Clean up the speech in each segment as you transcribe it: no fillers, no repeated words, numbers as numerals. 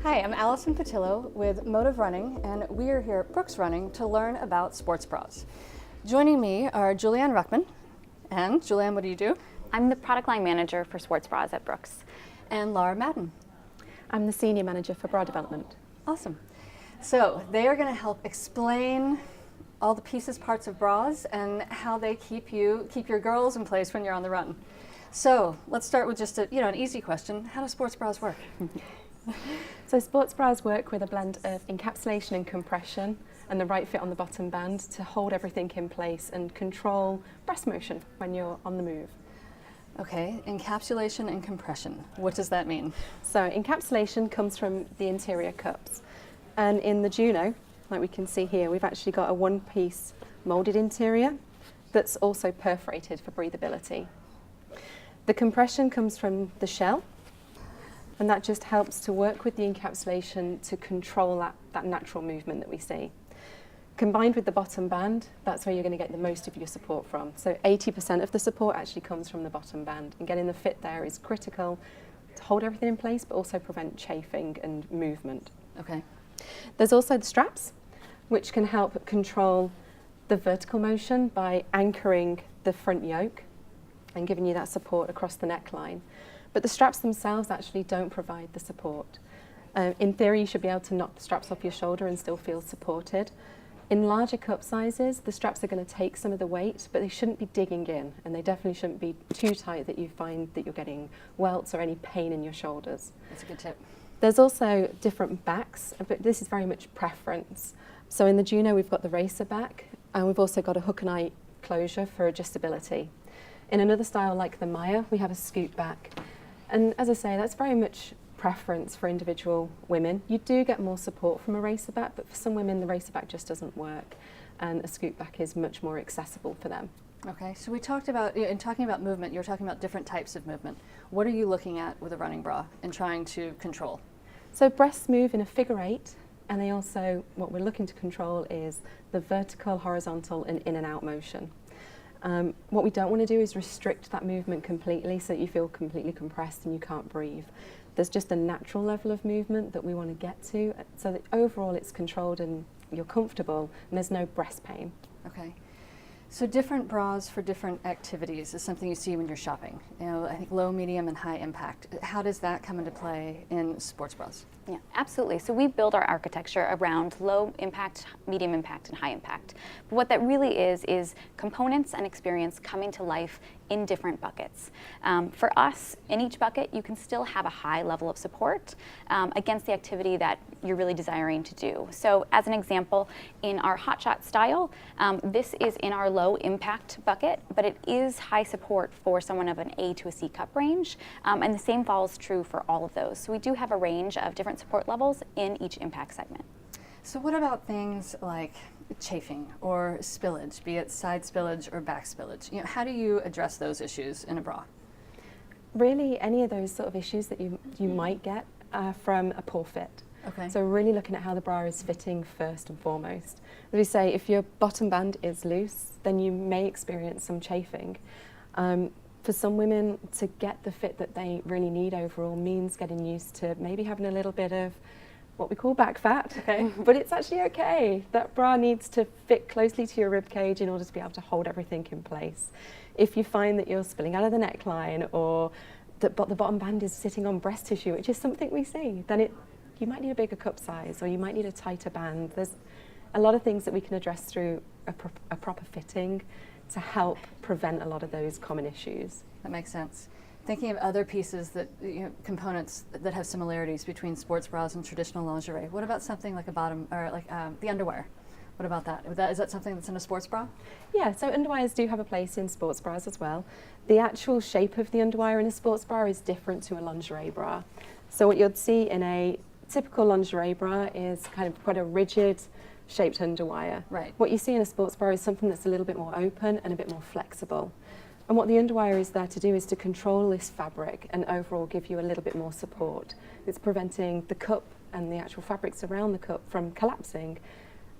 Hi, I'm Allison Patillo with Motive Running, and we are here at Brooks Running to learn about sports bras. Joining me are Julianne Ruckman, and Julianne, what do you do? I'm the product line manager for sports bras at Brooks. And Laura Madden. I'm the senior manager for bra development. Awesome. So they are going to help explain all the pieces, parts of bras, and how they keep your girls in place when you're on the run. So let's start with just an easy question. How do sports bras work? So sports bras work with a blend of encapsulation and compression and the right fit on the bottom band to hold everything in place and control breast motion when you're on the move. Okay, encapsulation and compression. What does that mean? So encapsulation comes from the interior cups. And in the Juno, like we can see here, we've actually got a one-piece molded interior that's also perforated for breathability. The compression comes from the shell, and that just helps to work with the encapsulation to control that natural movement that we see. Combined with the bottom band, that's where you're going to get the most of your support from. So 80% of the support actually comes from the bottom band, and getting the fit there is critical to hold everything in place, but also prevent chafing and movement. Okay. There's also the straps, which can help control the vertical motion by anchoring the front yoke and giving you that support across the neckline. But the straps themselves actually don't provide the support. In theory, you should be able to knock the straps off your shoulder and still feel supported. In larger cup sizes, the straps are going to take some of the weight, but they shouldn't be digging in, and they definitely shouldn't be too tight that you find that you're getting welts or any pain in your shoulders. That's a good tip. There's also different backs, but this is very much preference. So in the Juno, we've got the racer back, and we've also got a hook and eye closure for adjustability. In another style like the Maya, we have a scoop back. And as I say, that's very much preference for individual women. You do get more support from a racer back, but for some women, the racer back just doesn't work, and a scoop back is much more accessible for them. Okay, so we talked about, in talking about movement, you're talking about different types of movement. What are you looking at with a running bra and trying to control? So breasts move in a figure eight, and they also, what we're looking to control is the vertical, horizontal, and in and out motion. What we don't want to do is restrict that movement completely so that you feel completely compressed and you can't breathe. There's just a natural level of movement that we want to get to so that overall it's controlled and you're comfortable and there's no breast pain. Okay. So different bras for different activities is something you see when you're shopping. I think low, medium, and high impact. How does that come into play in sports bras? Yeah, absolutely. So we build our architecture around low impact, medium impact, and high impact. But what that really is components and experience coming to life in different buckets. For us, in each bucket, you can still have a high level of support against the activity that you're really desiring to do. So as an example, in our hotshot style, this is in our low impact bucket, but it is high support for someone of an A to a C cup range. And the same falls true for all of those. So we do have a range of different support levels in each impact segment. So what about things like chafing or spillage, be it side spillage or back spillage? How do you address those issues in a bra? Really, any of those sort of issues that you might get from a poor fit. Okay. So really looking at how the bra is fitting first and foremost. As we say, if your bottom band is loose, then you may experience some chafing. For some women, to get the fit that they really need overall means getting used to maybe having a little bit of what we call back fat, okay? But it's actually okay. That bra needs to fit closely to your rib cage in order to be able to hold everything in place. If you find that you're spilling out of the neckline or that the bottom band is sitting on breast tissue, which is something we see, then you might need a bigger cup size or you might need a tighter band. There's a lot of things that we can address through a proper fitting to help prevent a lot of those common issues. That makes sense. Thinking of other pieces that, components that have similarities between sports bras and traditional lingerie, what about something like a bottom, or like the underwear? What about that? Is that something that's in a sports bra? Yeah, so underwires do have a place in sports bras as well. The actual shape of the underwire in a sports bra is different to a lingerie bra. So what you'd see in a typical lingerie bra is kind of quite a rigid shaped underwire. Right. What you see in a sports bra is something that's a little bit more open and a bit more flexible. And what the underwire is there to do is to control this fabric and overall give you a little bit more support. It's preventing the cup and the actual fabrics around the cup from collapsing,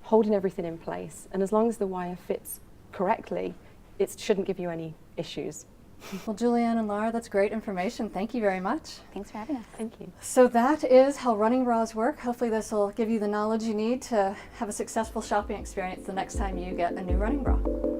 holding everything in place. And as long as the wire fits correctly, it shouldn't give you any issues. Well, Julianne and Laura, that's great information. Thank you very much. Thanks for having us. Thank you. So that is how running bras work. Hopefully this will give you the knowledge you need to have a successful shopping experience the next time you get a new running bra.